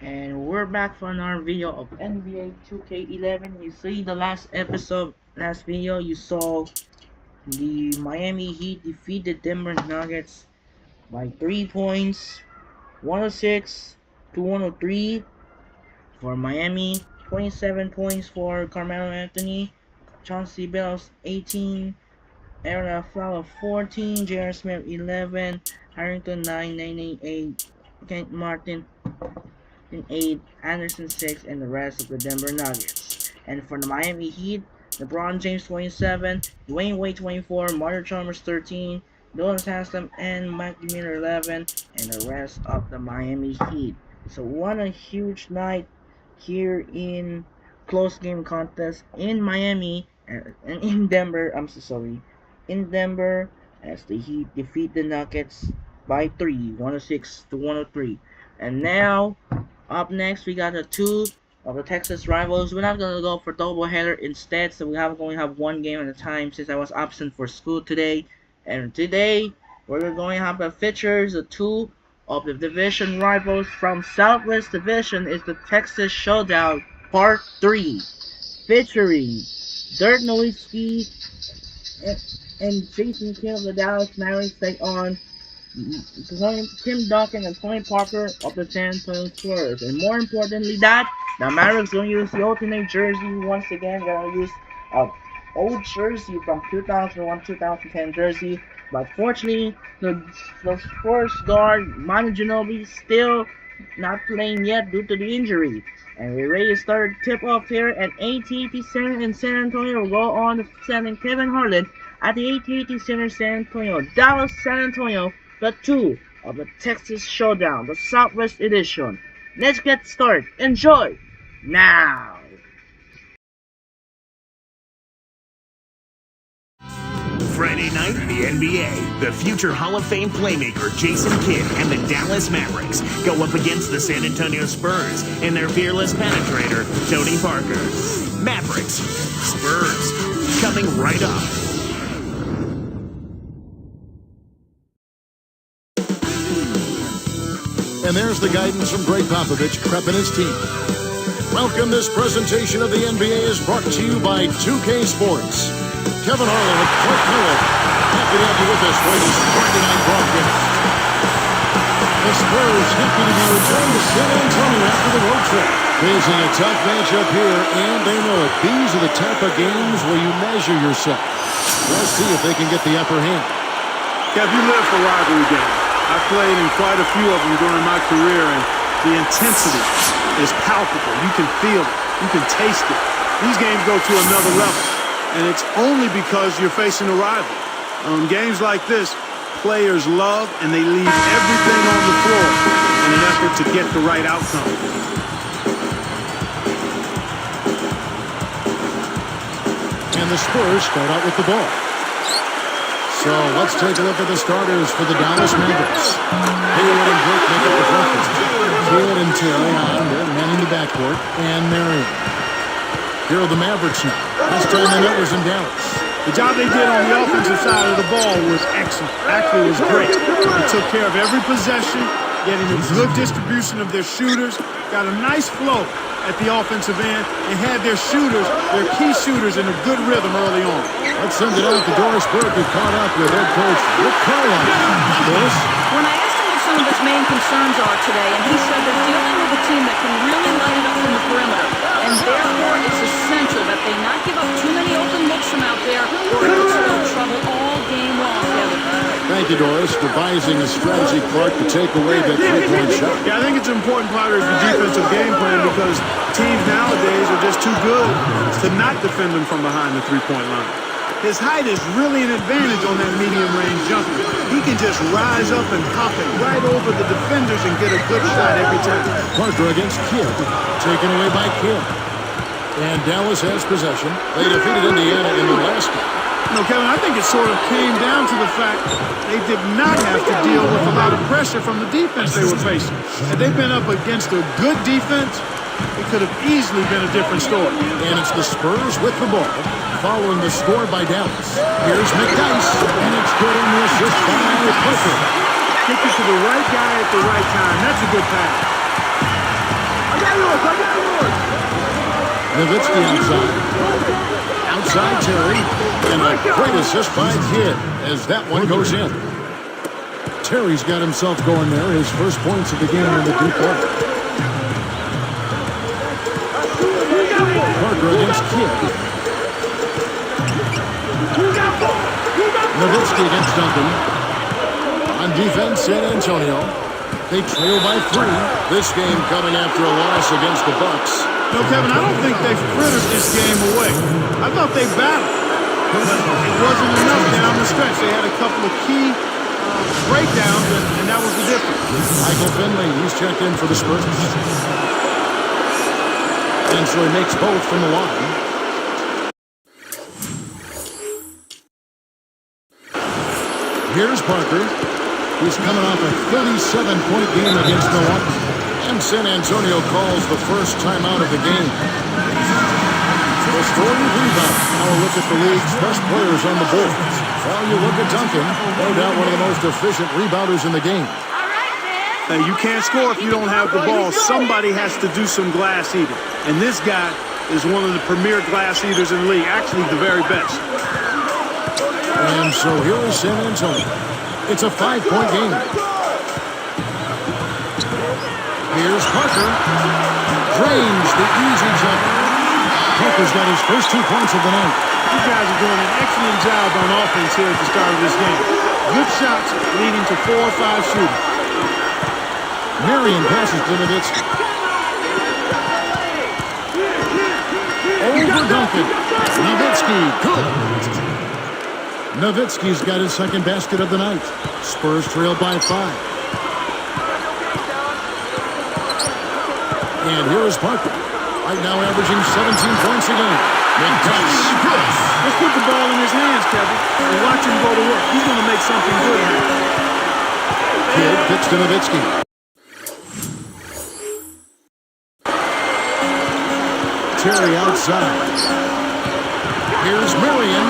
And we're back for another video of NBA 2K11. You see the last video, you saw the Miami Heat defeat the Denver Nuggets by 3 points, 106 to 103 for Miami, 27 points for Carmelo Anthony, Chauncey Billups 18, Aaron Flower 14, J.R. Smith 11, Harrington 9, 8, Kent Martin in 8, Anderson 6, and the rest of the Denver Nuggets. And for the Miami Heat, LeBron James 27, Dwayne Wade 24, Mario Chalmers 13, Dolan Haslam and Mike Miller 11, and the rest of the Miami Heat. So what a huge night here in close game contest in Miami and in Denver. I'm so sorry, in Denver as the Heat defeat the Nuggets by 3, 106 to 103. And now up next, we got the two of the Texas rivals. We're not gonna go for doubleheader instead, so we have going to have one game at a time since I was absent for school today. And today, we're going to have a features the two of the division rivals from Southwest Division is the Texas Showdown Part 3, featuring Dirk Nowitzki and Jason Kidd of the Dallas Mavericks take on Tim Duncan and Tony Parker of the San Antonio Spurs. And more importantly that, the Mavericks going to use the alternate jersey once again. They're going to use an old jersey from 2001-2010 jersey. But fortunately, the Spurs guard, Manu Ginobili, still not playing yet due to the injury. And we're ready to start tip-off here at AT&T Center in San Antonio. We'll go on to sending Kevin Harlan at the AT&T Center San Antonio. Dallas, San Antonio, the two of the Texas Showdown, the Southwest Edition. Let's get started. Enjoy now. Friday night in the NBA, the future Hall of Fame playmaker Jason Kidd and the Dallas Mavericks go up against the San Antonio Spurs and their fearless penetrator, Tony Parker. Mavericks, Spurs, coming right up. And there's the guidance from Greg Popovich prepping his team. Welcome. This presentation of the NBA is brought to you by 2K Sports. Kevin Harlan with Clark Miller. Happy to have you with us for this Friday night broadcast. The Spurs happy to be returned to San Antonio after the road trip. Facing a tough matchup here, and they know it. These are the type of games where you measure yourself. Let's see if they can get the upper hand. Kev, you live for rivalry games. I've played in quite a few of them during my career, and the intensity is palpable. You can feel it. You can taste it. These games go to another level, and it's only because you're facing a rival. Games like this, players love, and they leave everything on the floor in an effort to get the right outcome. And the Spurs start out with the ball. So let's take a look at the starters for the Dallas Mavericks. Hayward and Burke make up the front court. Kidd and Terry on, they're manning the backcourt, and Marion. Here are the Mavericks now. This time the net was in Dallas. The job they did on the offensive side of the ball was excellent. Actually, it was great. They took care of every possession, getting a good distribution of their shooters, got a nice flow at the offensive end, and had their shooters, their key shooters, in a good rhythm early on. Let's send it out to Doris Burke, who caught up with head coach Rick Carlisle. Doris? When I asked him what some of his main concerns are today, and he said they're dealing with a team that can really light it up from the perimeter, and therefore it's essential that they not give up too many open looks from out there, or else they'll have trouble all game long, Kevin. Thank you, Doris, devising a strategy, Clark, to take away that three-point shot. Yeah, I think it's an important part of the defensive game plan because teams nowadays are just too good to not defend them from behind the three-point line. His height is really an advantage on that medium-range jumper. He can just rise up and pop it right over the defenders and get a good shot every time. Parker against Kidd, taken away by Kidd. And Dallas has possession. They defeated Indiana in the last game. No, Kevin, I think it sort of came down to the fact they did not have to deal with a lot of pressure from the defense they were facing. Had they been up against a good defense, it could have easily been a different story. And it's the Spurs with the ball, following the score by Dallas. Here's McDyess, and it's good on the assist by Parker. Kick it to the right guy at the right time. That's a good pass. Nowitzki outside. Outside Terry. And a great assist by Kidd as that one goes in. Terry's got himself going there. His first points of the game in the deep ball. Parker against Kidd. Nowitzki against Duncan. On defense, San Antonio. They trail by 3. This game coming after a loss against the Bucks. No, Kevin, I don't think they frittered this game away. I thought they battled. But it wasn't enough down the stretch. They had a couple of key breakdowns, and that was the difference. Michael Finley, he's checked in for the Spurs. And so he makes both from the line. Here's Parker. He's coming off a 37-point game against Milwaukee. And San Antonio calls the first timeout of the game. The story of rebound. Now a look at the league's best players on the board. While you look at Duncan, no doubt one of the most efficient rebounders in the game. Hey, you can't score if you don't have the ball. Somebody has to do some glass eating. And this guy is one of the premier glass eaters in the league. Actually, the very best. And so here is San Antonio. It's a 5-point game. Here's Parker. Drains the easy jumper. Parker's got his first 2 points of the night. You guys are doing an excellent job on offense here at the start of this game. Good shots leading to 4 or 5 shooting. Marion passes to Nowitzki. Over Duncan. Nowitzki. Good. Nowitzki's got his second basket of the night. Spurs trail by 5. And here is Parker. Right now averaging 17 points a game. Let's put the ball in his hands, Kevin, and watch him go to work. He's going to make something good happen. Kidd kicks to Nowitzki. Terry outside. Here's Marion.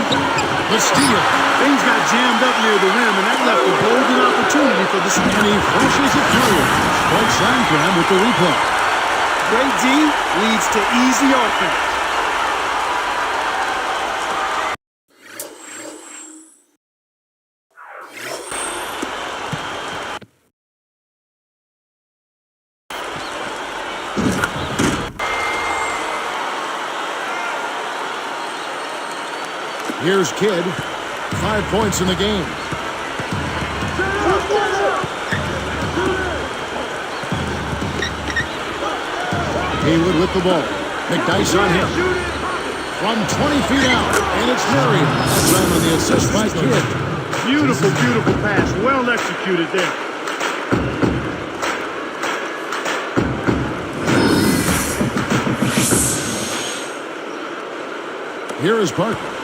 The steal. Things got jammed up near the rim, and that left a golden opportunity for the And he flushes it through. Spike Sandcram with the replay. Great D leads to easy offense. Here's Kidd. 5 points in the game. Haywood with the ball. McDyess on him. From 20 feet out. And it's Marion. Around on the assist by Kidd. Beautiful, beautiful pass. Well executed there. Here is Parker.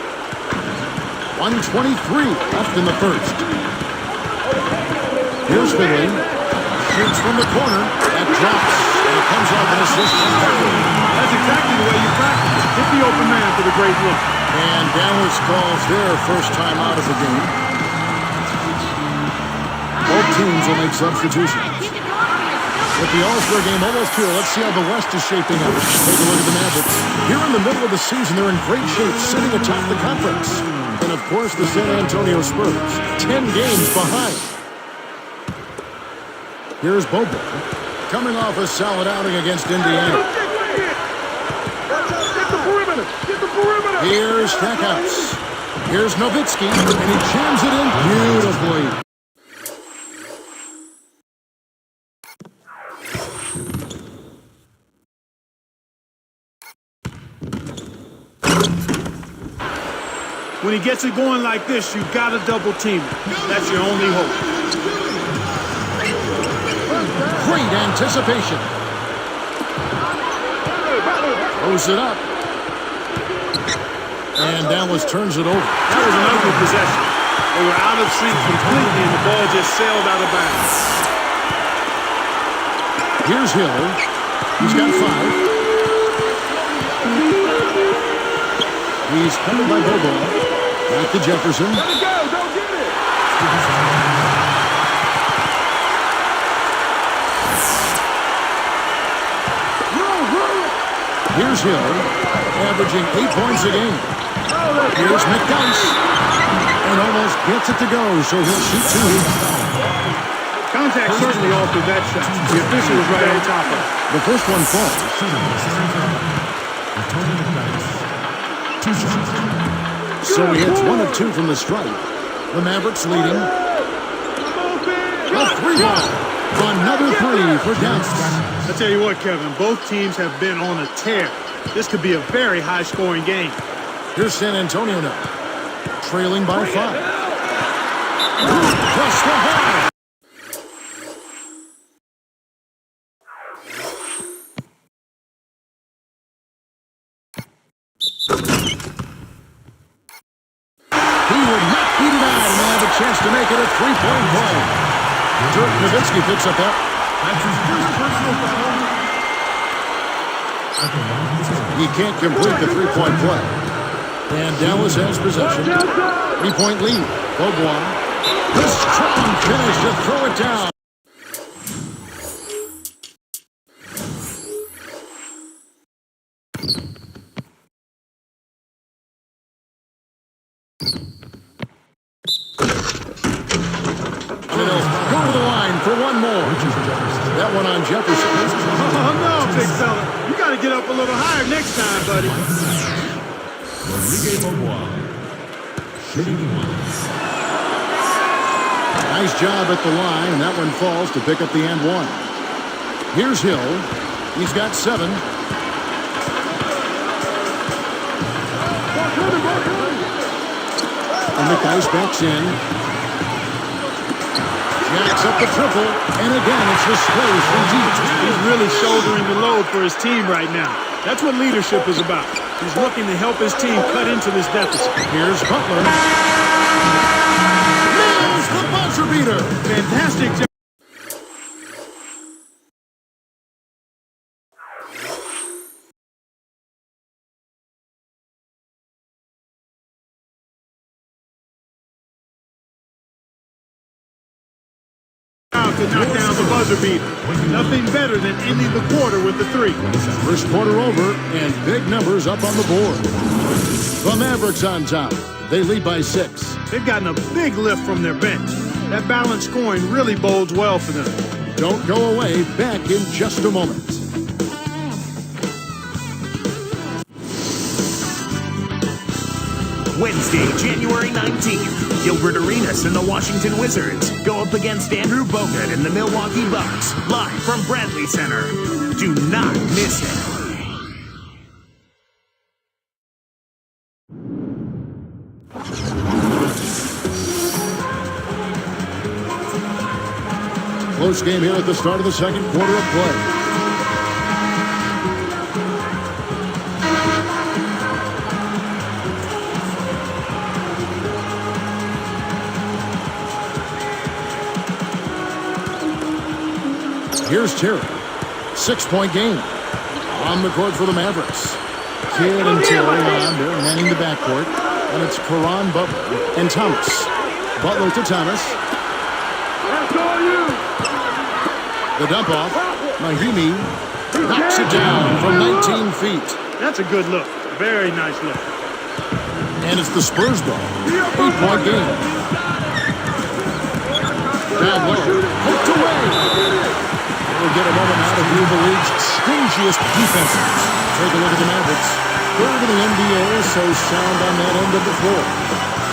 1:23 left in the first. Here's Finley. Shoots from the corner. That drops. And it comes off an assist. That's exactly the way you practice it. Hit the open man for the great look. And Dallas calls their first time out of the game. Both teams will make substitutions. With the All-Star game almost here, let's see how the West is shaping up. Take a look at the Mavericks. Here in the middle of the season, they're in great shape, sitting atop the conference. And, of course, the San Antonio Spurs, 10 games behind. Here's Bobo, coming off a solid outing against Indiana. Here's Stackhouse. Here's Nowitzki, and he jams it in beautifully. When he gets it going like this, you've got to double team it. That's your only hope. Great anticipation. Throws it up. And Dallas turns it over. That was an ugly possession. They were out of sync completely, and the ball just sailed out of bounds. Here's Hill. He's got 5. He's covered by Bobo. Back to Jefferson. Let it go. Go get it. Here's Hill, averaging 8 points a game. Here's McDice, and almost gets it to go, so he'll shoot 2. Contact certainly altered that shot. The official was right on top of it. The first one falls. So he hits 1 of 2 from the stripe. The Mavericks leading. A 3-ball. Another 3 for Dallas. I tell you what, Kevin, both teams have been on a tear. This could be a very high-scoring game. Here's San Antonio now, trailing by 5. Plus the high. He would not beat it out, and he'll have a chance to make it a 3-point play. Dirk Nowitzki picks up that. That's his first personal foul. He can't complete the 3-point play. And Dallas has possession. 3-point lead. Bobois. The strong finish to throw it down. Go to the line for one more. That one on Jefferson. Oh, no, big fella. You got to get up a little higher next time, buddy. Nice job at the line, and that one falls to pick up the and 1. Here's Hill. He's got 7. And the guy's backs in. Jacks up the triple, and again it's displaced from deep. He's really shouldering the load for his team right now. That's what leadership is about. He's looking to help his team cut into this deficit. Here's Butler. Nails the buzzer beater. Fantastic job. To knock down the buzzer beater. Nothing better than ending the quarter with the 3. First quarter over, and big numbers up on the board. The Mavericks on top. They lead by 6. They've gotten a big lift from their bench. That balanced scoring really bodes well for them. Don't go away. Back in just a moment. Wednesday, January 19th, Gilbert Arenas and the Washington Wizards go up against Andrew Bogut and the Milwaukee Bucks, live from Bradley Center. Do not miss it. Close game here at the start of the second quarter of play. Here's Terry. 6-point game. On the court for the Mavericks. Kidd and Terry on. They're manning the backcourt. And it's Caron, Butler, and Thomas. Butler to Thomas. The dump off. Mahimi knocks it down from 19 feet. That's a good look. Very nice look. And it's the Spurs ball. 8-point game. Down low. Hooked away. We'll get a moment out of view of the league's stingiest defenses. Take a look at the Mavericks. Third in the NBA, so sound on that end of the floor.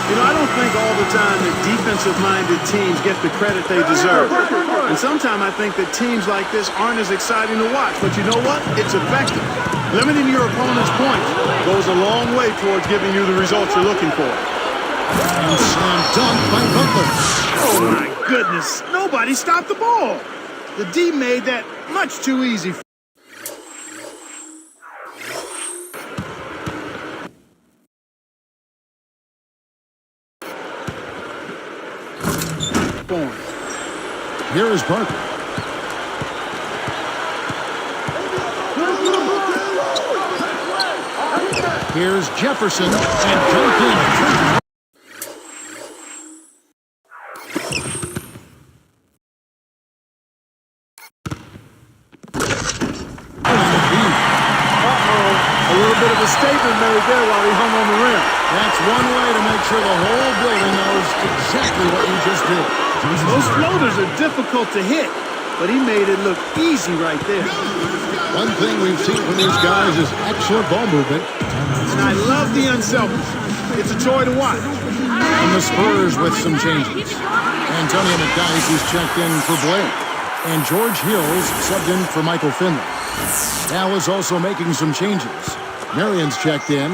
You know, I don't think all the time that defensive-minded teams get the credit they deserve. And sometimes I think that teams like this aren't as exciting to watch. But you know what? It's effective. Limiting your opponent's points goes a long way towards giving you the results you're looking for. And slam dunk by Butler. Oh, my goodness. Nobody stopped the ball. The D made that much too easy. Here is Parker. Here's Jefferson and Duncan. bit of a statement made there while he hung on the rim. That's one way to make sure the whole building knows exactly what you just did. Those floaters are difficult to hit, but he made it look easy right there. One thing we've seen from these guys is excellent ball movement. And I love the unselfishness. It's a joy to watch. And the Spurs with some changes. Antonio McDyess is checked in for Blake. And George Hills subbed in for Michael Finley. Dallas also making some changes. Marion's checked in.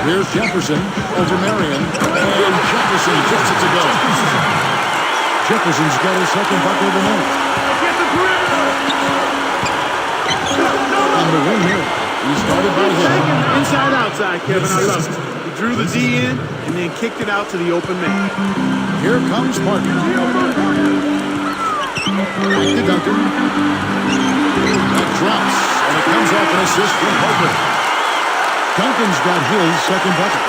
Here's Jefferson over Marion. And Jefferson gets it to go. Jefferson's got his second bucket of the night. And the win here. He started by him. Inside outside, Kevin. I love it. He drew the D in and then kicked it out to the open man. Here comes Parker. Back to Duncan. That drops, and it comes off an assist from Parker. Duncan's got his second bucket.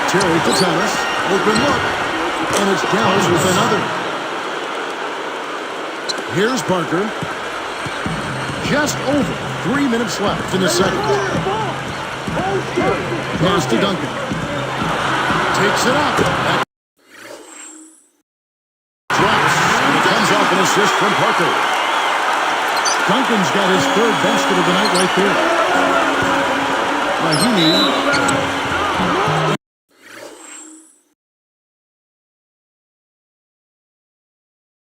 Terry to Thomas. Open look. And it's Dallas with another. Here's Parker. Just over 3 minutes left in the second. Pass to Duncan. Takes it up. Drops. And it comes off an assist from Parker. Duncan's got his third basket of the night right there. Mahimi.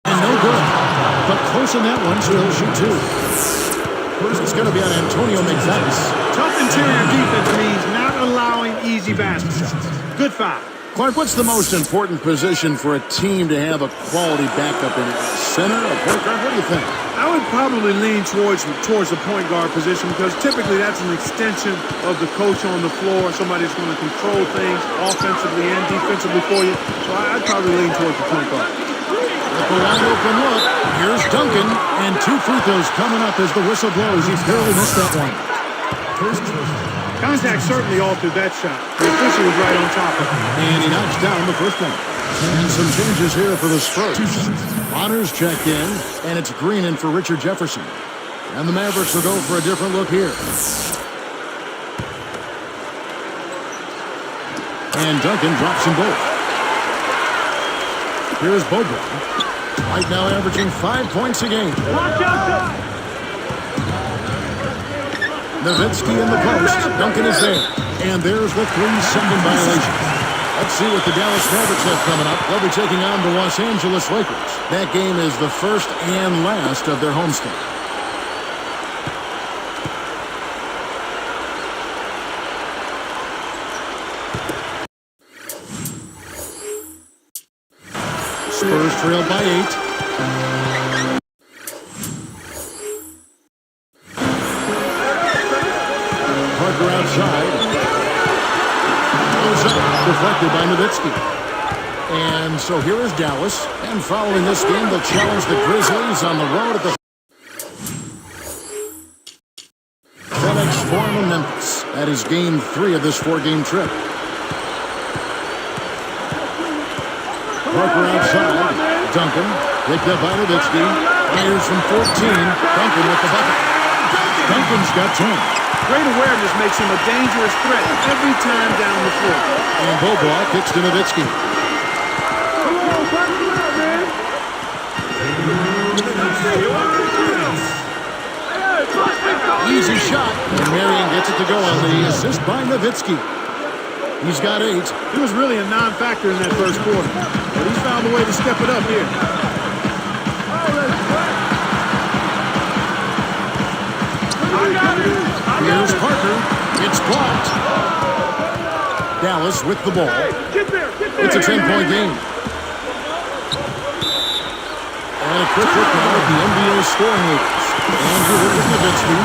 And no good. But close on that one, so he'll shoot two. First, it's going to be on Antonio McDyess. Tough interior defense means not allowing easy basket shots. Good foul. Clark, what's the most important position for a team to have a quality backup in it? Center, a point guard? What do you think? I would probably lean towards the point guard position because typically that's an extension of the coach on the floor. Somebody's going to control things offensively and defensively for you. So I'd probably lean towards the point guard. At the wide open look, here's Duncan, and 2 free throws coming up as the whistle blows. He barely missed that one. Contact certainly altered that shot. The official was right on top of him. And he knocks down the first one. And some changes here for the Spurs. Honors checked in, and it's Green in for Richard Jefferson. And the Mavericks will go for a different look here. And Duncan drops them both. Here's Bobo. Right now averaging 5 points a game. Watch out! Nowitzki in the post. Duncan is there. And there's the 3-second violation. Let's see what the Dallas Mavericks have coming up. They'll be taking on the Los Angeles Lakers. That game is the first and last of their homestand. Spurs trail by 8. Parker outside. Goes up, deflected by Nowitzki. And so here is Dallas. And following this game, they'll challenge the Grizzlies on the road at the FedEx Forum in Memphis. That is game 3 of this 4-game trip. Parker outside. Duncan. Picked up by Nowitzki. Fires from 14. Duncan with the bucket. Duncan's got 10. Great awareness makes him a dangerous threat every time down the floor. And Bobo kicks to Nowitzki. Easy shot. And Marion gets it to go on the assist by Nowitzki. He's got 8. He was really a non-factor in that first quarter, but he's found a way to step it up here. Here's Parker. It's blocked. Dallas with the ball. It's a 10-point game. And a quick look now at the NBA scoring leaders. Andrew Nowitzki,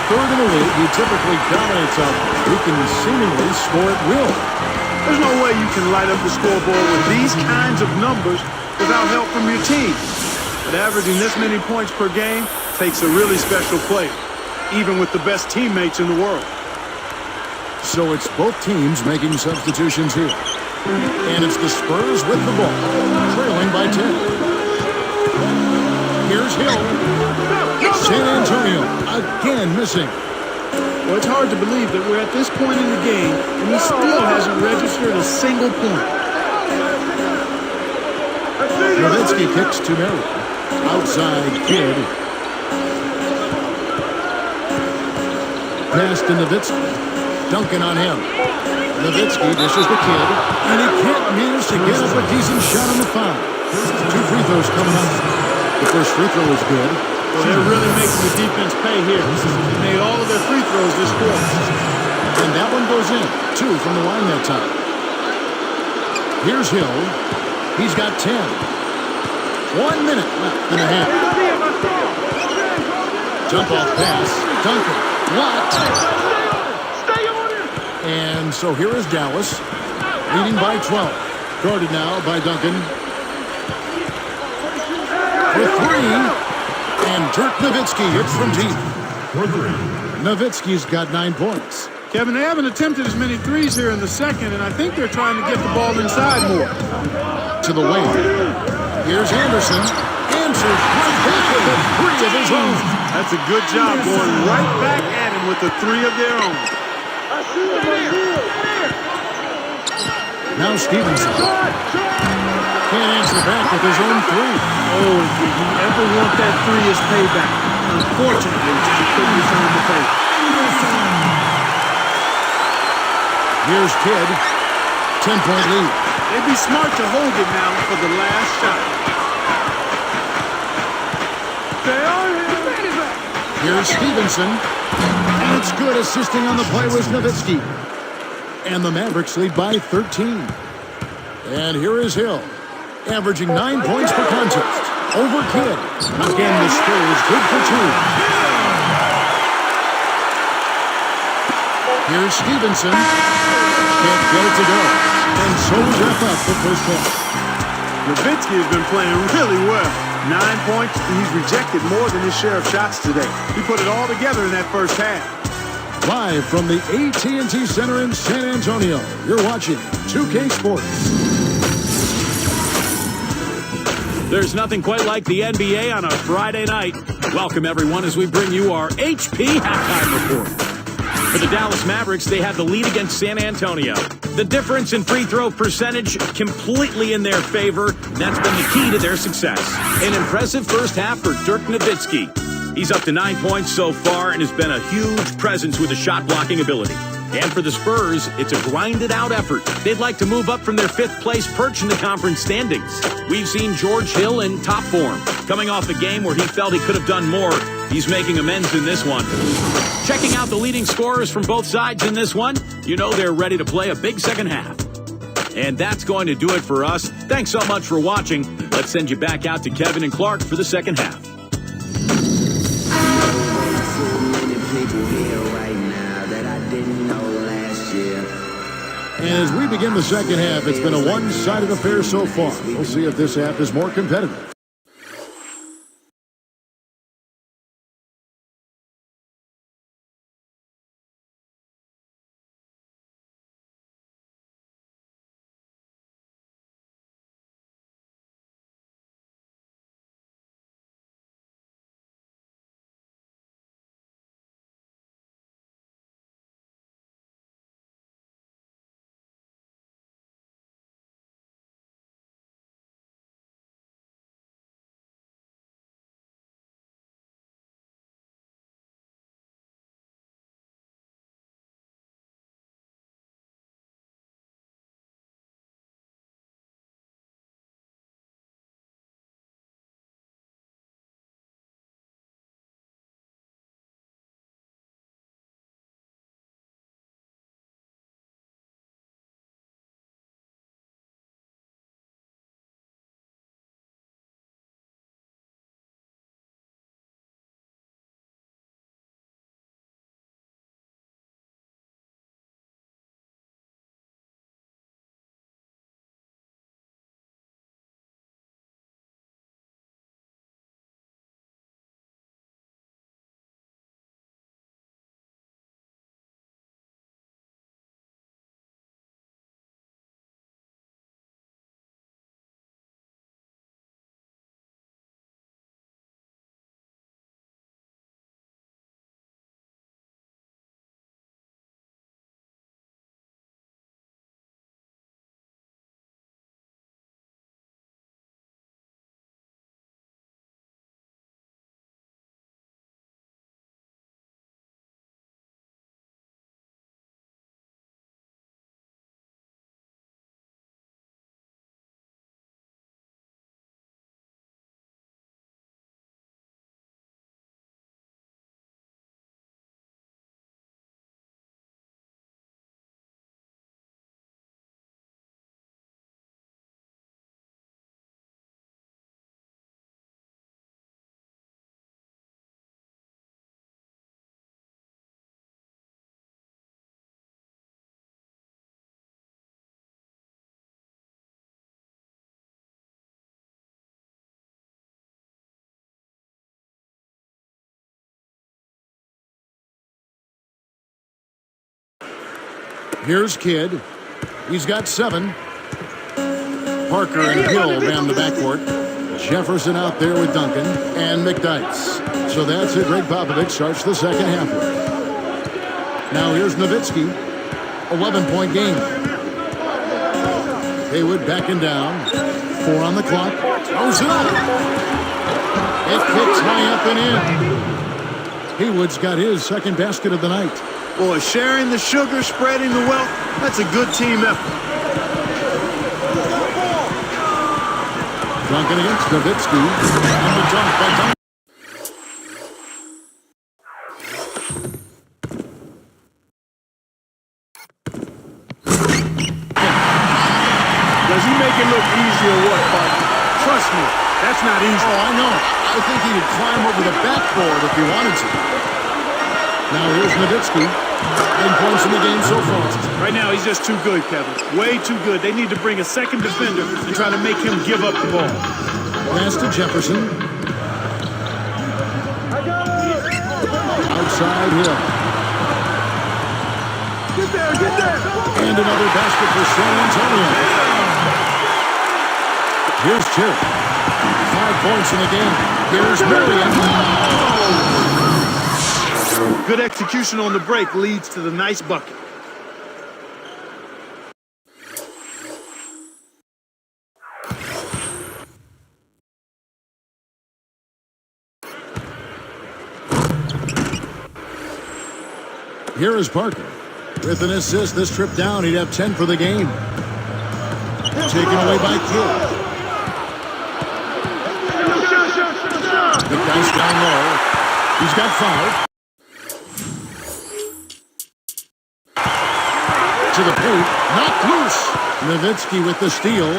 third in the league. He typically dominates out. He can seemingly score at will. There's no way you can light up the scoreboard with these kinds of numbers without help from your team. But averaging this many points per game takes a really special player, even with the best teammates in the world. So it's both teams making substitutions here. And it's the Spurs with the ball, trailing by 10. Here's Hill. San Antonio again missing. Well, it's hard to believe that we're at this point in the game and he still hasn't registered a single point. Nowitzki kicks to Mary. Outside Kidd. Pass to Nowitzki. Duncan on him. Nowitzki dishes the Kidd, and he can't manage to get up a decent shot on the foul. 2 free throws coming up. The first free throw is good. Well, they're really making the defense pay here. They made all of their free throws this quarter. And that one goes in. 2 from the line that time. Here's Hill. He's got 10. 1 minute left in the half. Jump off pass. Duncan. Blocked. And so here is Dallas, leading by 12. Guarded now by Duncan. For 3. And Dirk Nowitzki hits from deep. For 3. Nowitzki's got 9 points. Kevin, they haven't attempted as many threes here in the second, and I think they're trying to get the ball inside more. To the wing. Here's Anderson. Answers right back with a 3 of his own. That's a good job going right back at him with the 3 of their own. Now Stevenson. Can't answer back with his own 3. Oh, if you ever want that 3 as payback. Unfortunately, he couldn't return the favor. Here's Kidd. 10-point lead. They'd be smart to hold it now for the last shot. Here's Stevenson. And it's good. Assisting on the play was Nowitzki. And the Mavericks lead by 13. And here is Hill. Averaging 9 points per contest. Over Kidd. Again, the Spurs good for 2. Here's Stevenson. Can't get it to go. And so we wrap up the first half. Nowitzki has been playing really well. 9 points, and he's rejected more than his share of shots today. He put it all together in that first half. Live from the AT&T Center in San Antonio, you're watching 2K Sports. There's nothing quite like the NBA on a Friday night. Welcome, everyone, as we bring you our HP halftime report. For the Dallas Mavericks, they have the lead against San Antonio. The difference in free throw percentage completely in their favor, and that's been the key to their success. An impressive first half for Dirk Nowitzki. He's up to 9 points so far and has been a huge presence with his shot-blocking ability. And for the Spurs, it's a grinded-out effort. They'd like to move up from their 5th-place perch in the conference standings. We've seen George Hill in top form. Coming off a game where he felt he could have done more, he's making amends in this one. Checking out the leading scorers from both sides in this one, you know they're ready to play a big second half. And that's going to do it for us. Thanks so much for watching. Let's send you back out to Kevin and Clark for the second half. As we begin the second half, it's been a one-sided affair so far. We'll see if this half is more competitive. Here's Kidd. He's got 7. Parker and Hill down the backcourt. Jefferson out there with Duncan and McDyess. So that's it. Greg Popovich starts the second half. Now here's Nowitzki. 11-point game. Haywood backing down. 4 on the clock. Throws it up. It kicks high up and in. Haywood's got his second basket of the night. Boy, sharing the sugar, spreading the wealth, that's a good team effort. Duncan against Nowitzki. And the dunk by Duncan. Does he make it look easy or what, partner? Trust me, that's not easy. Oh, I know. I think he could climb over the backboard if he wanted to. Now here's Nowitzki. 9 points in the game so far. Right now, he's just too good, Kevin. Way too good. They need to bring a second defender and try to make him give up the ball. Pass to Jefferson. Outside Hill. Get there, get there. And another basket for San Antonio. Here's Terry. 5 points in the game. Here's Marion. Good execution on the break leads to the nice bucket. Here is Parker. With an assist this trip down, he'd have 10 for the game. Taken away by Kidd. The guy's down low. He's got 5. To the paint, knocked loose. Nowitzki with the steal.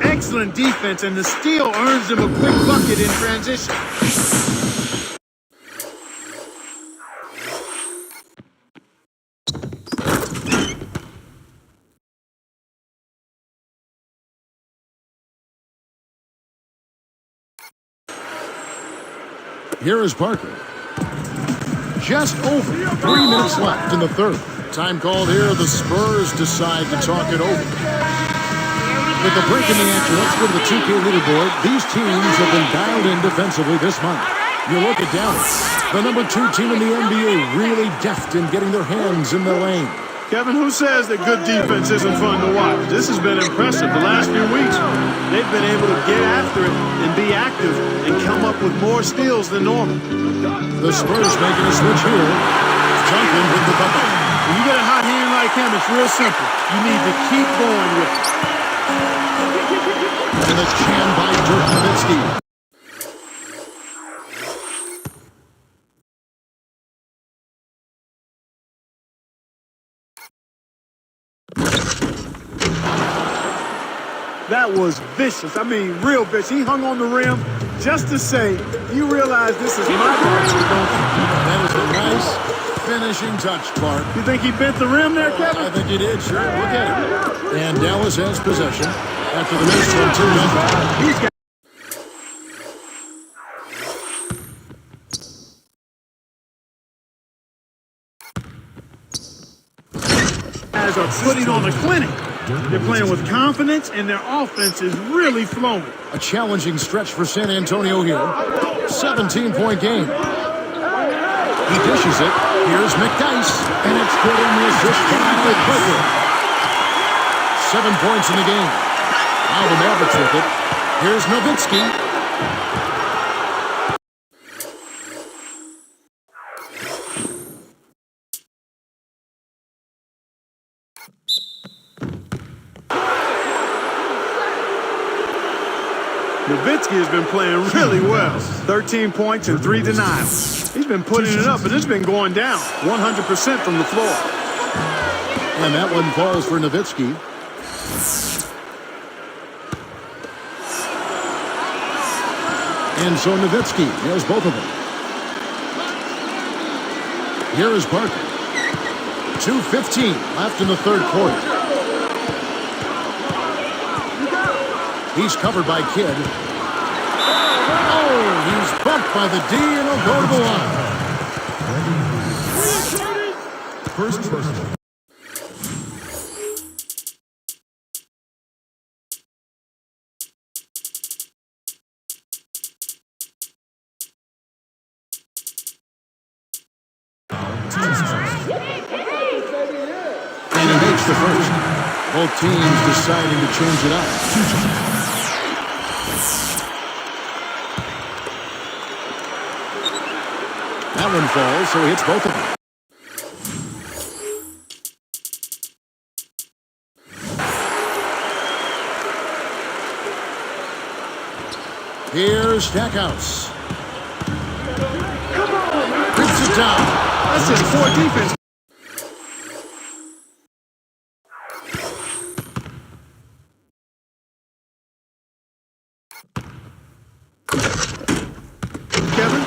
Excellent defense, and the steal earns him a quick bucket in transition. Here is Parker. Just over 3 minutes left in the third. Time called here. The Spurs decide to talk it over. With the break in the action, let's go to the 2K leaderboard. These teams have been dialed in defensively this month. You look at Dallas, the number 2 team in the NBA, really deft in getting their hands in the lane. Kevin, who says that good defense isn't fun to watch? This has been impressive the last few weeks. They've been able to get after it and be active and come up with more steals than normal. The Spurs making a switch here. Duncan with the bucket. When you get a hot hand like him, it's real simple. You need to keep going with it. And it's jammed by Dirk Nowitzki. That was vicious. I mean, real vicious. He hung on the rim just to say, you realize this is my direction, don't you? That is a nice finishing touch, Clark. You think he bent the rim there, Kevin? I think he did, sure. Look at it. And Dallas has possession after the miss from 2. He's got guys are putting on a clinic. They're playing with confidence, and their offense is really flowing. A challenging stretch for San Antonio here. 17-point game. He dishes it. Here's McDyess. And it's good in the assist by Parker. 7 points in the game. Now the Mavericks with it. Here's Nowitzki. Nowitzki has been playing really well. 13 points and 3 denials. He's been putting it up, and it's been going down 100% from the floor. And that one falls for Nowitzki. And so Nowitzki nails both of them. Here is Parker. 2:15 left in the third quarter. He's covered by Kidd. by the D, and he'll go to the line. First personal. And he makes the first. Both teams deciding to change it up. That one falls, so he hits both of them. Here's Stackhouse. Rips it down. That's just poor defense. Kevin,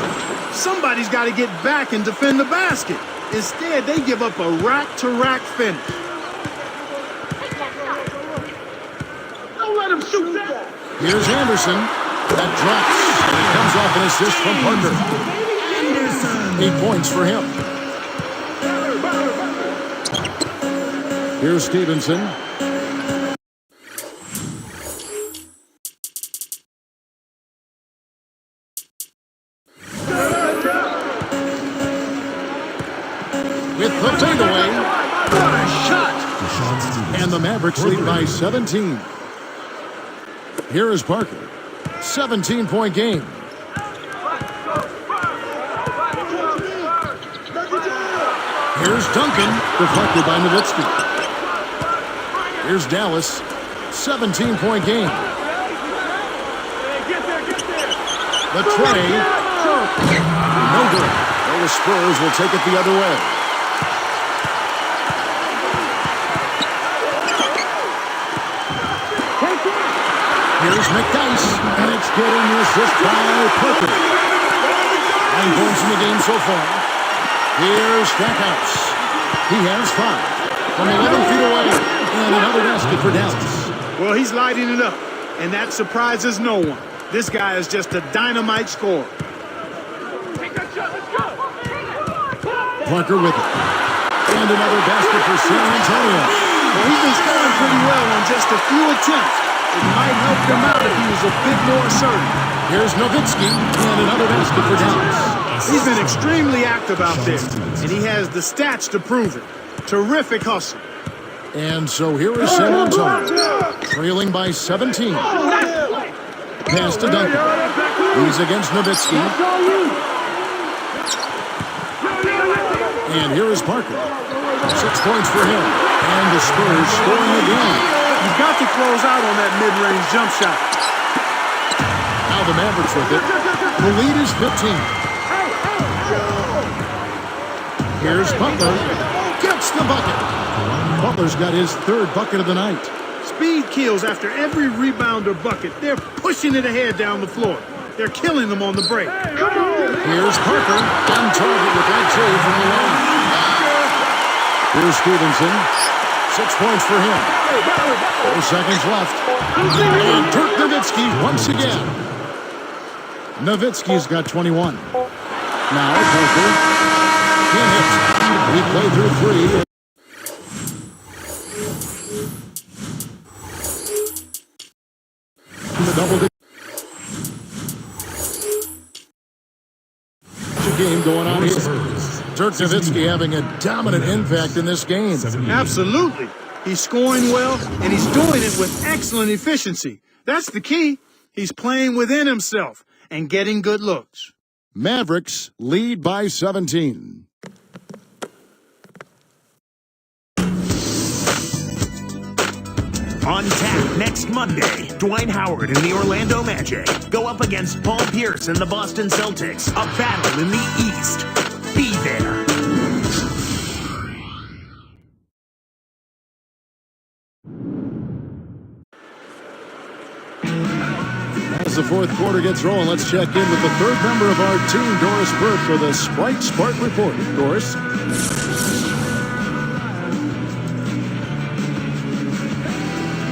somebody's got to get back and defend the basket. Instead, they give up a rack-to-rack finish. Don't let him shoot that. Here's Anderson. That drops. And it comes off an assist from Parker. 8 points for him. Here's Stevenson. With the takeaway. What a shot! And the Mavericks lead by 17. Here is Parker. 17-point game. Here's Duncan, deflected by Nowitzki. Here's Dallas. 17-point game. The tray. No good. Well, the Spurs will take it the other way. Here's McDice, and it's getting the assist by Parker. 9 points in the game so far. Here's Stackhouse. He has 5 from 11 feet away, and another basket for Dallas. Well, he's lighting it up, and that surprises no one. This guy is just a dynamite scorer. Parker with it. And another basket for San Antonio. Well, he's been scoring pretty well on just a few attempts. It might help him out if he was a bit more assertive. Here's Nowitzki, and another basket for Dallas. He's been extremely active out there, and he has the stats to prove it. Terrific hustle. And so here is San Antonio, trailing by 17. Pass to Duncan. He's against Nowitzki. And here is Parker. 6 points for him. And the Spurs scoring again. You've got to close out on that mid-range jump shot. Now the Mavericks with it. The lead is 15. Here's Butler. Gets the bucket. Butler's got his 3rd bucket of the night. Speed kills after every rebound or bucket. They're pushing it ahead down the floor. They're killing them on the break. Here's Parker on target with that trade from the line. Here's Stevenson. 6 points for him. 4 seconds left. And Dirk Nowitzki once again. Nowitzki's got 21. Now Parker can't hit. He played through 3. The double game going on here. Dirk Nowitzki having a dominant impact in this game. Absolutely. He's scoring well, and he's doing it with excellent efficiency. That's the key. He's playing within himself and getting good looks. Mavericks lead by 17. On tap next Monday, Dwight Howard and the Orlando Magic go up against Paul Pierce and the Boston Celtics. A battle in the East. Be there. As the 4th quarter gets rolling, let's check in with the 3rd member of our team, Doris Burke, for the Sprite Spark Report. Doris?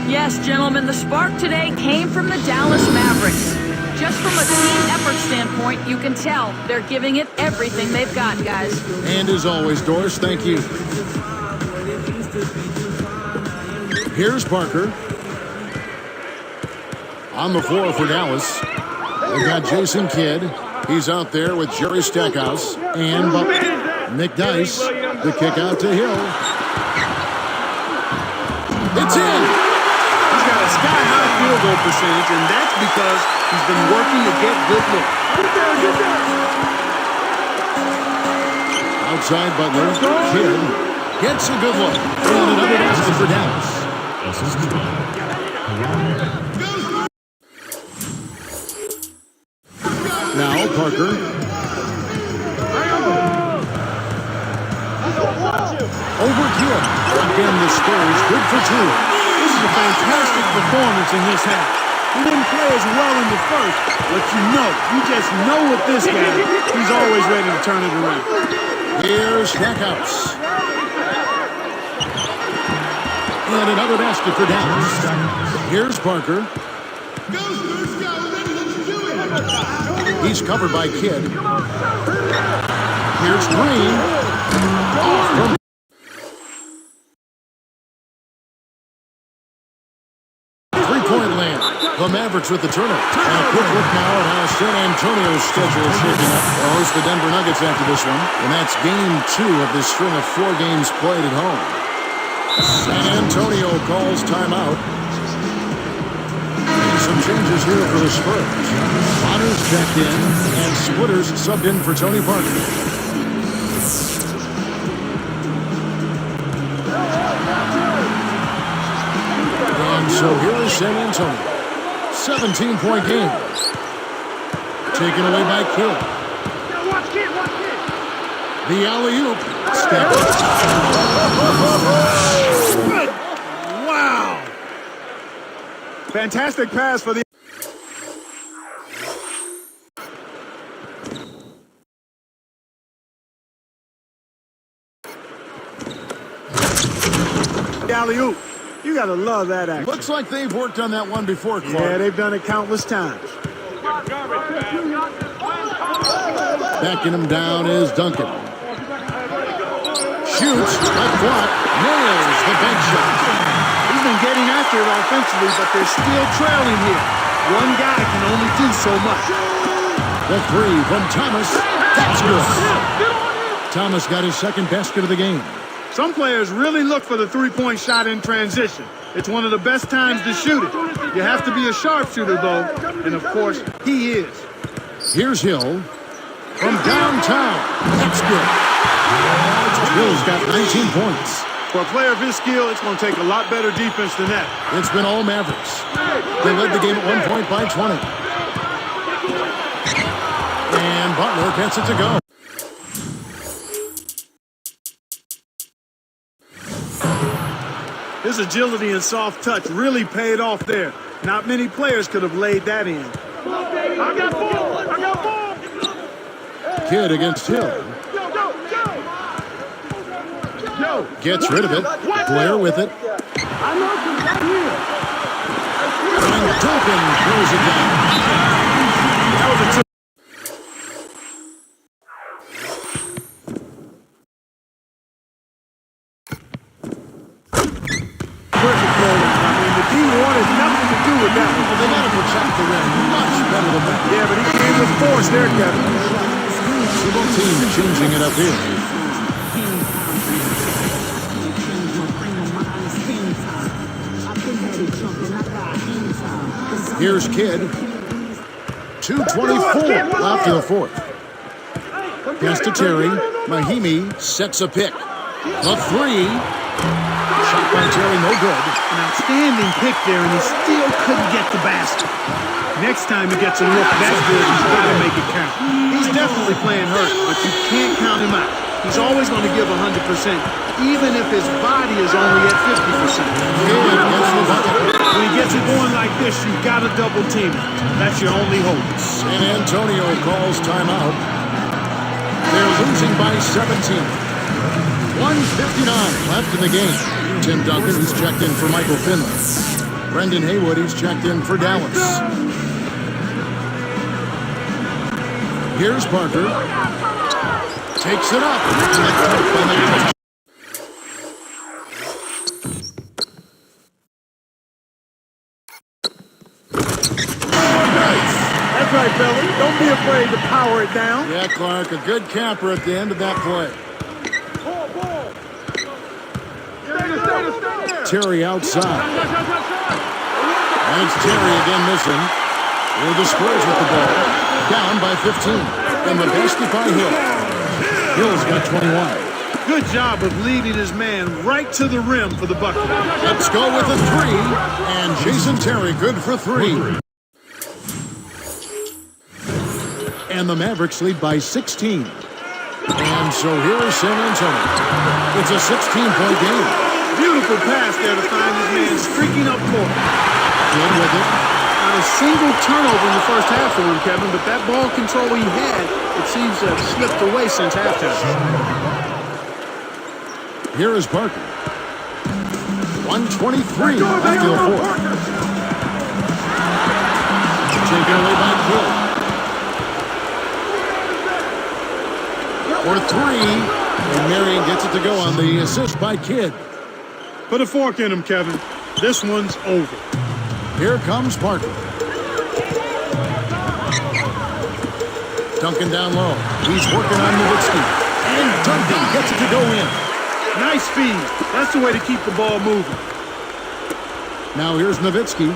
Yes, gentlemen, the spark today came from the Dallas Mavericks. just from a team effort standpoint, you can tell they're giving it everything they've got, guys. And as always, Doris, thank you. Here's Parker. On the floor for Dallas. They've got Jason Kidd. He's out there with Jerry Stackhouse and Nick Dice. The kick out to Hill. It's in. He's got a sky-high field goal percentage, and that's because he's been working to get good looks. Outside Butler. Kidd gets a good look. And another basket for Dallas. Now Parker. Over Kidd. Again, the Spurs good for two. This is a fantastic performance in this half. He didn't play as well in the first, but you just know with this guy, he's always ready to turn it around. Here's Stackhouse. And another basket for Dallas. Here's Parker. He's covered by Kidd. Here's Green. Off from three-point land. The Mavericks with the turnover. And a quick look now at how San Antonio's schedule is shaping up. They'll host the Denver Nuggets after this one. And that's game 2 of this string of 4 games played at home. San Antonio calls timeout. Some changes here for the Spurs. Bonner's checked in, and Splitters subbed in for Tony Parker. And so here is San Antonio. 17-point game. Taken away by Kidd. The alley-oop. Step. Wow! Fantastic pass for the... alley-oop. You gotta love that action. Looks like they've worked on that one before, Clark. Yeah, they've done it countless times. Backing him down is Duncan. Shoots, left block, nails the bank shot. He's been getting after it offensively, but they're still trailing here. One guy can only do so much. The three from Thomas. That's good. Thomas got his second basket of the game. Some players really look for the three-point shot in transition. It's one of the best times to shoot it. You have to be a sharpshooter, though, and of course, he is. Here's Hill from downtown. That's good. Hill's got 19 points. For a player of his skill, it's going to take a lot better defense than that. It's been all Mavericks. They led the game at one point by 20. And Butler gets it to go. His agility and soft touch really paid off there. Not many players could have laid that in. I got ball! I got ball! Kidd against Hill. Gets rid of it. Blair with it. And Duncan throws it down. That was a perfect play. I mean, the team wanted nothing to do with that one. They got to protect the rim much better than that. Yeah, but he came with force there, Kevin. The both teams changing it up here. Here's Kidd. 2:24 after the fourth. Pass to Terry. Mahimi sets a pick. The three. Shot by Terry, no good. An outstanding pick there, and he still couldn't get the basket. Next time he gets a look that good, he's got to make it count. He's definitely playing hurt, but you can't count him out. He's always going to give 100%, even if his body is only at 50%. When he gets it going like this, you've got to double team it. That's your only hope. San Antonio calls timeout. They're losing by 17. 1:59 left in the game. Tim Duncan, he's checked in for Michael Finley. Brendan Haywood, he's checked in for Dallas. Here's Parker. Takes it up. That's right, fellas. Don't be afraid to power it down. Yeah, Clark, a good capper at the end of that play. Terry outside. And it's Terry again missing. Here the Spurs with the ball. Down by 15. And the basket by Hill. Hill's got 21. Good job of leading his man right to the rim for the bucket. Let's go with a three. And Jason Terry good for three. And the Mavericks lead by 16. And so here is San Antonio. It's a 16-point game. Beautiful pass there to find his man streaking up court. Good with it. Not a single turnover in the first half for him, Kevin, but that ball control he had, it seems to have slipped away since halftime. Here is Parker. 123 after the fourth. Taken away by Hill. For three. And Marion gets it to go on the assist by Kidd. Put a fork in him, Kevin. This one's over. Here comes Parker. Duncan down low. He's working on Nowitzki. And Duncan gets it to go in. Nice speed. That's the way to keep the ball moving. Now here's Nowitzki.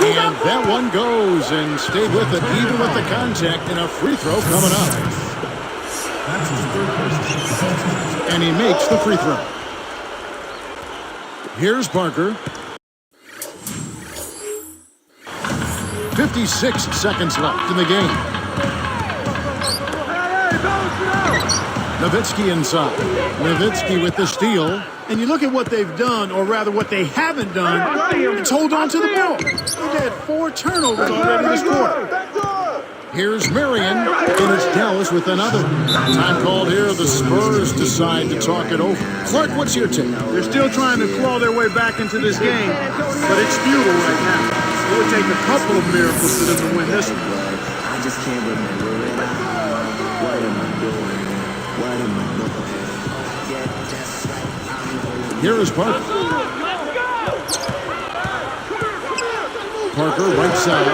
And that one goes and stayed with it, even with the contact, and a free throw coming up. And he makes the free throw. Here's Parker. 56 seconds left in the game. Nowitzki inside. Nowitzki with the steal. And you look at what they've done, or rather what they haven't done, it's hold on to the ball. They've had 4 turnovers already this quarter. Here's Marion, and it's Dallas with another. Time called here. The Spurs decide to talk it over. Clark, what's your take? They're still trying to claw their way back into this game, but it's futile right now. It would take a couple of miracles for them to win this one. I just can't remember it. What am I doing? What am I doing? Yeah, just like I'm Here is Parker. Parker, right side.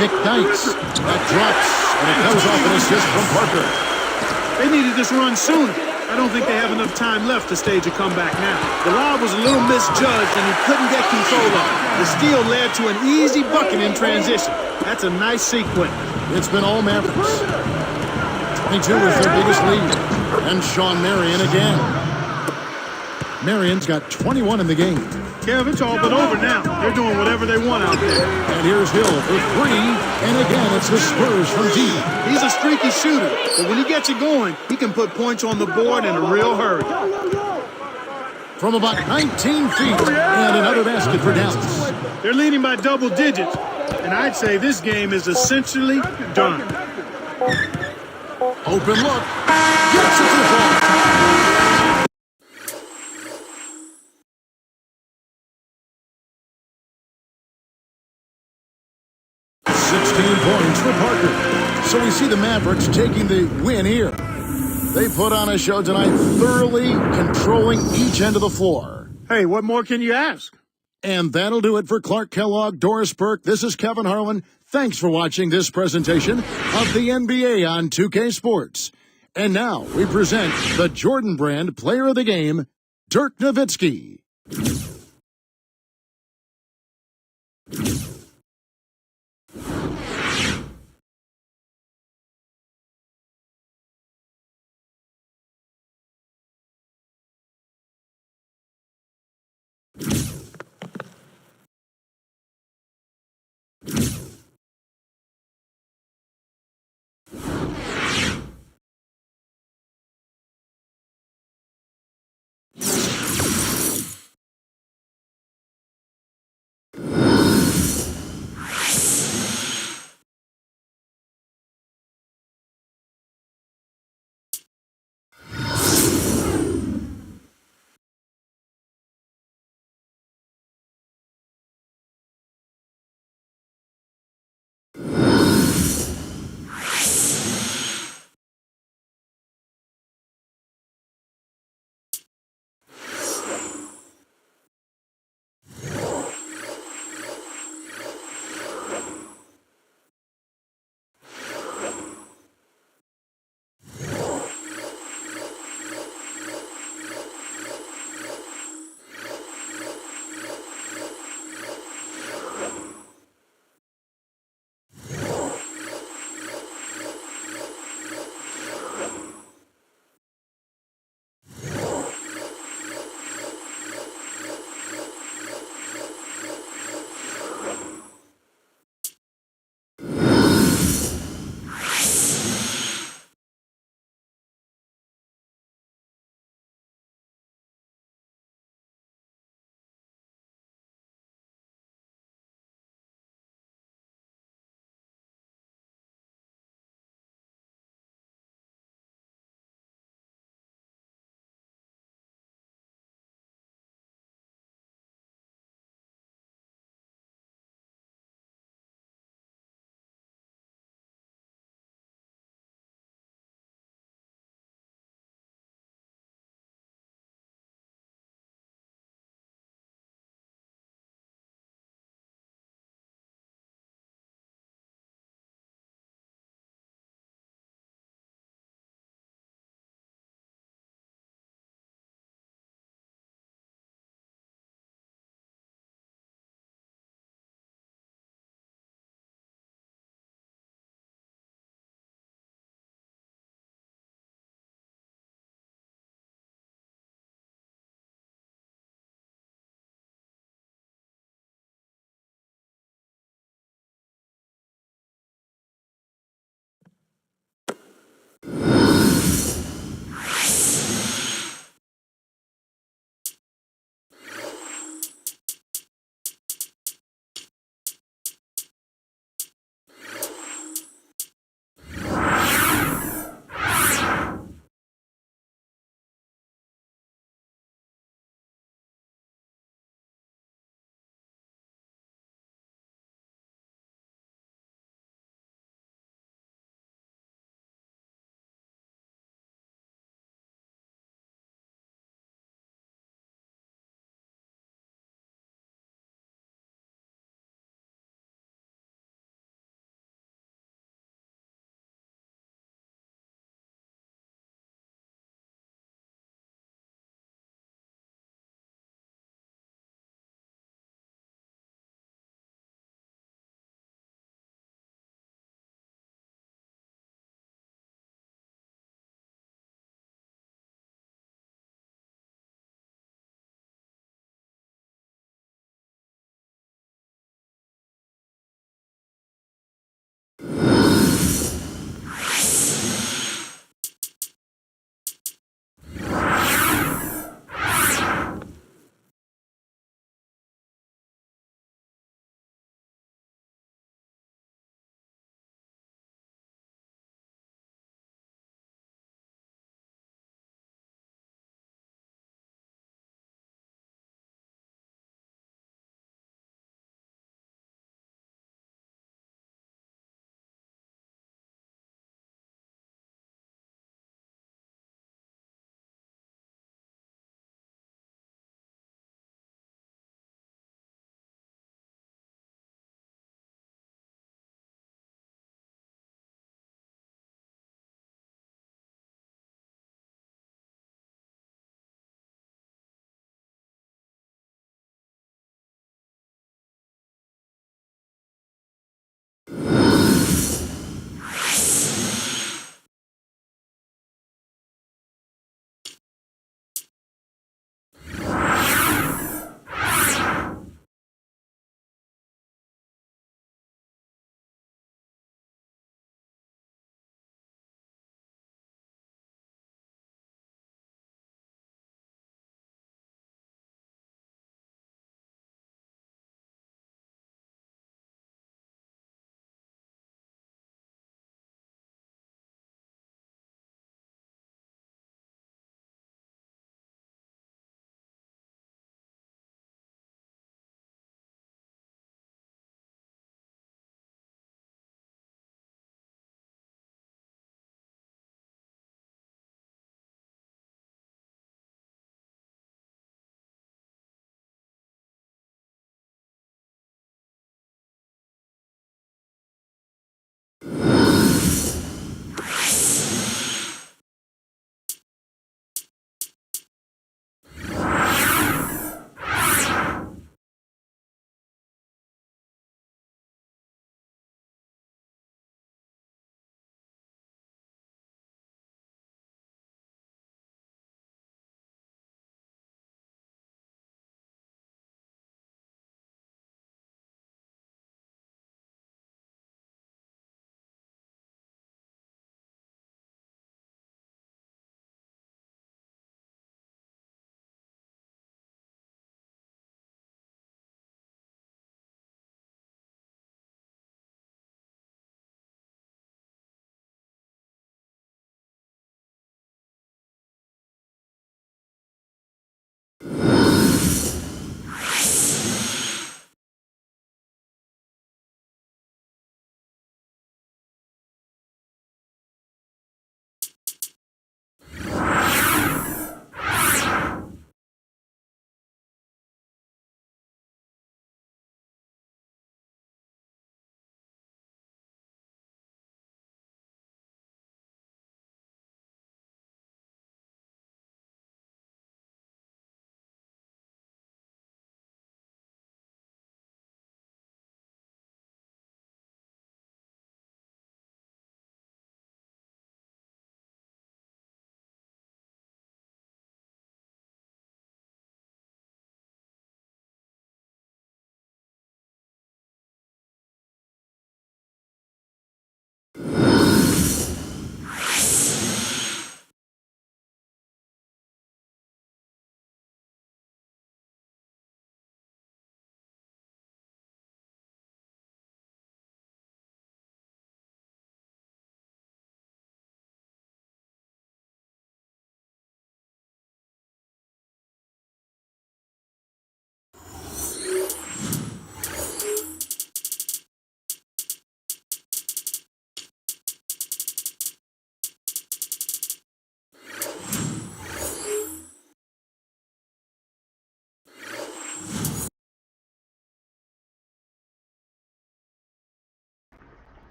McDykes. That drops, and it comes off an assist from Parker. They needed this run sooner. I don't think they have enough time left to stage a comeback now. The lob was a little misjudged, and he couldn't get control of it. The steal led to an easy bucket in transition. That's a nice sequence. It's been all Mavericks. 22 is their biggest lead. And Sean Marion again. Marion's got 21 in the game. Kev, it's all but over now. They're doing whatever they want out there. And here's Hill for three. And again, it's the Spurs from deep. He's a streaky shooter, but when he gets it going, he can put points on the board in a real hurry. From about 19 feet, and another basket for Dallas. They're leading by double digits, and I'd say this game is essentially done. Open look. Gets it to fall. 16 points for Parker. So we see the Mavericks taking the win here. They put on a show tonight, thoroughly controlling each end of the floor. Hey, what more can you ask? And that'll do it for Clark Kellogg, Doris Burke. This is Kevin Harlan. Thanks for watching this presentation of the NBA on 2K Sports. And now we present the Jordan Brand Player of the Game, Dirk Nowitzki.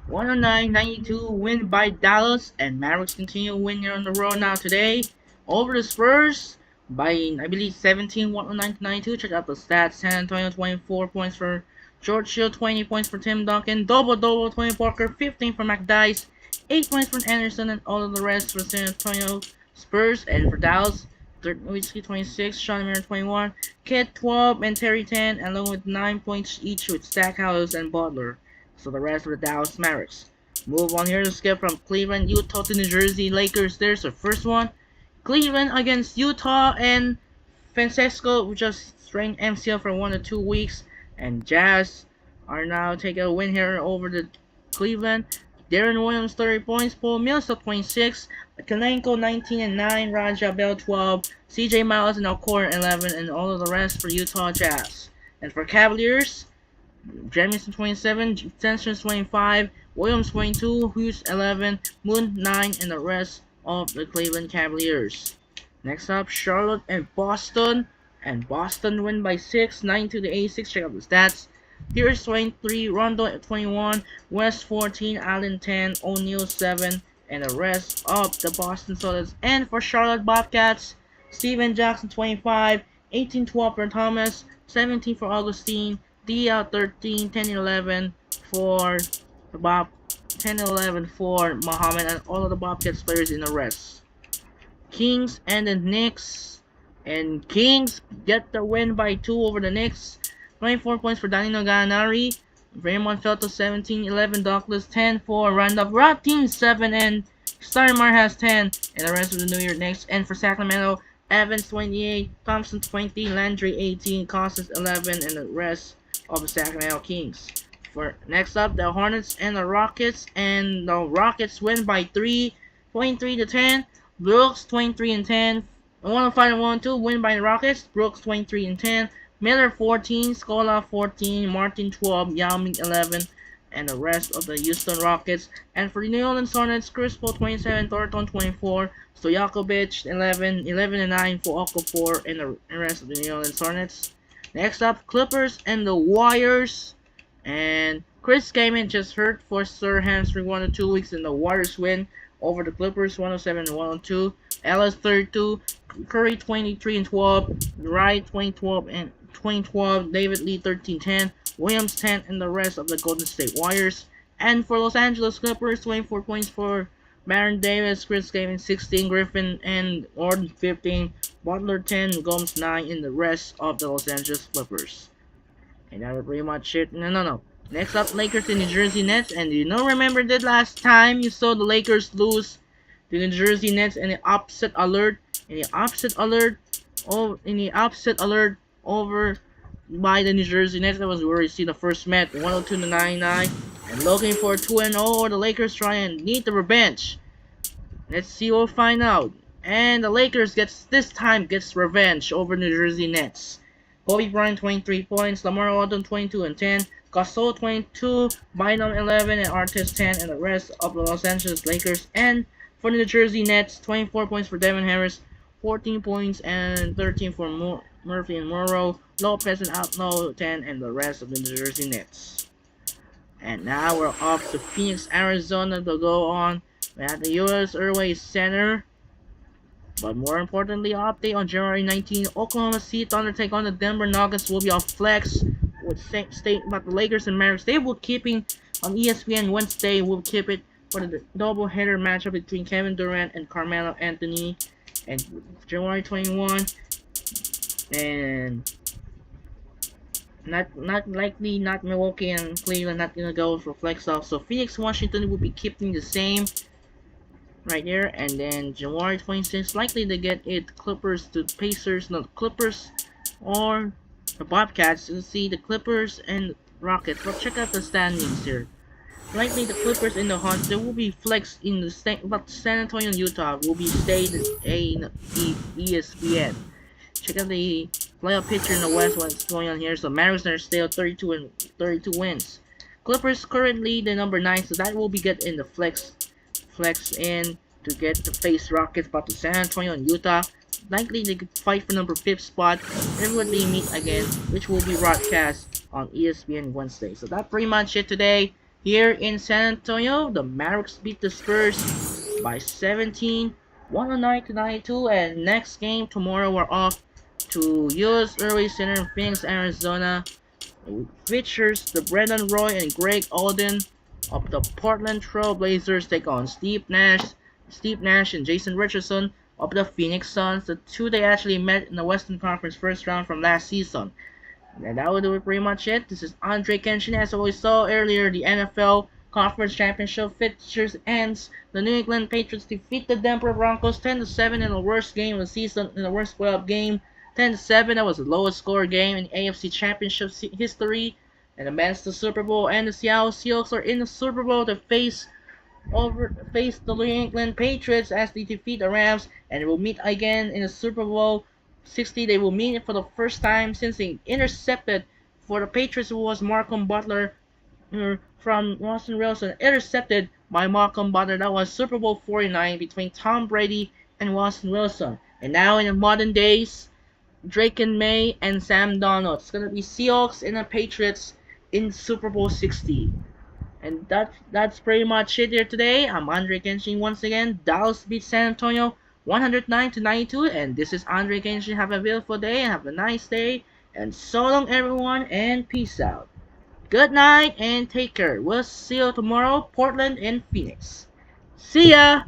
109-92 win by Dallas, and Mavericks continue winning on the road now today over the Spurs by, I believe, 17, 109-92. Check out the stats. San Antonio 24 points for George Hill, 20 points for Tim Duncan, double 20 Parker, 15 for McDice, 8 points for Anderson, and all of the rest for San Antonio Spurs. And for Dallas, Nowitzki 26, Sean Miller 21, Kid 12, and Terry 10, along with 9 points each with Stackhouse and Butler. So the rest of the Dallas Mavericks. Move on here to skip from Cleveland, Utah to New Jersey Lakers. There's the first one. Cleveland against Utah, and Francesco just strained MCL for 1 to 2 weeks. And Jazz are now taking a win here over the Cleveland. Darren Williams 30 points, Paul Millsap 26, Kalenko 19 and 9, Raja Bell 12, CJ Miles and Alcor 11, and all of the rest for Utah Jazz. And for Cavaliers, Jamison 27, Tensions 25, Williams 22, Hughes 11, Moon 9, and the rest of the Cleveland Cavaliers. Next up, Charlotte and Boston. And Boston win by 6, 9 to the 86. Check out the stats. Here's 23, Rondo at 21, West 14, Allen 10, O'Neal 7, and the rest of the Boston Celtics. And for Charlotte Bobcats, Steven Jackson 25, 18-12 for Thomas, 17 for Augustine, Dia 13, 10-11 for the 10-11 for Muhammad, and all of the Bobcats players in the rest. Kings and the Knicks, and Kings get the win by 2 over the Knicks. 24 points for Danilo Gallinari, Raymond Felton 17, 11 Douglas, 10 for Randolph Rothstein 7, and Steinmar has 10, and the rest of the New York Knicks. And for Sacramento, Evans 28, Thompson 20, Landry 18, Cousins 11, and the rest of the Sacramento Kings. For next up, the Hornets and the Rockets, and the Rockets win by 3, 23 to 10. Brooks 23 and 10, 105 and 102 win by the Rockets. Brooks 23 and 10, Miller 14, Scola 14, Martin 12, Yao Ming 11, and the rest of the Houston Rockets. And for the New Orleans Hornets, Chris Paul 27, Thornton 24, Stojakovic 11, 11 and 9 for Okafor, and the rest of the New Orleans Hornets. Next up, Clippers and the Warriors. And Chris Kaman just hurt for Sir hamstring 1 to 2 weeks, and the Warriors win over the Clippers 107 and 102. Ellis 32, Curry 23 and 12, Wright 2012 and 2012, David Lee 13-10, Williams 10, and the rest of the Golden State Warriors. And for Los Angeles Clippers, 24 points for Baron Davis, Chris Kaman 16, Griffin and Gordon 15, Butler 10, Gomes 9, and the rest of the Los Angeles Clippers. And that was pretty much it. No. Next up, Lakers and New Jersey Nets. And you know, remember that last time you saw the Lakers lose to the New Jersey Nets in the upset alert? In the upset alert over by the New Jersey Nets. That was where you see the first match, 102 to 99. And looking for 2-0, or the Lakers try and need the revenge. Let's see, we'll find out. And the Lakers this time gets revenge over New Jersey Nets. Kobe Bryant 23 points, Lamar Odom 22 and 10, Gasol 22, Bynum 11, and Artist 10, and the rest of the Los Angeles Lakers. And for the New Jersey Nets, 24 points for Devin Harris, 14 points and 13 for Murphy and Morrow, Lopez and Outlaw 10, and the rest of the New Jersey Nets. And now we're off to Phoenix, Arizona to go on at the U.S. Airways Center. But more importantly, update on January 19, Oklahoma City Thunder take on the Denver Nuggets will be off flex with state, but the Lakers and Mavericks, they will keeping on ESPN Wednesday, will keep it for the doubleheader matchup between Kevin Durant and Carmelo Anthony, and January 21, and not likely, not Milwaukee and Cleveland not gonna go for flex off. So Phoenix, Washington will be keeping the same right there, and then January 26th, likely to get it Clippers to Pacers, not Clippers or the Bobcats. You see the Clippers and Rockets. But check out the standings here. Likely the Clippers in the hunt. They will be flexed in the state, but San Antonio and Utah will be stayed in ESPN. Check out the playoff picture in the West. What's going on here? So Mavericks are still 32 wins. Clippers currently the number 9, so that will be get in the flex in to get the face Rockets, but the San Antonio and Utah likely they could fight for number 5th spot, and when they meet again, which will be broadcast on ESPN Wednesday. So that's pretty much it today Here in San Antonio, the Mavericks beat the Spurs by 17, 109-92, and next game tomorrow we're off to US Early Center in Phoenix, Arizona. It features the Brendan Roy and Greg Oden of the Portland Trail Blazers take on Steve Nash and Jason Richardson of the Phoenix Suns, the two they actually met in the Western Conference first round from last season. And that will do it pretty much it. This is Andre Kenshin. As we saw earlier, the NFL Conference Championship fixtures ends. The New England Patriots defeat the Denver Broncos 10-7 in the worst game of the season, in the worst playoff game. 10-7, that was the lowest score game in AFC Championship history. And advance the Super Bowl, and the Seattle Seahawks are in the Super Bowl to face the New England Patriots as they defeat the Rams, and they will meet again in the Super Bowl 60. They will meet for the first time since they intercepted for the Patriots, who was Malcolm Butler from Russell Wilson, intercepted by Malcolm Butler. That was Super Bowl 49 between Tom Brady and Russell Wilson. And now in the modern days, Drake and May and Sam Darnold. It's gonna be Seahawks and the Patriots in Super Bowl 60. And that's pretty much it here today. I'm Andre Kenshin once again. Dallas beats San Antonio 109-92, and this is Andre Kenshin. Have a beautiful day and have a nice day. And so long everyone, and peace out. Good night and take care. We'll see you tomorrow, Portland and Phoenix. See ya!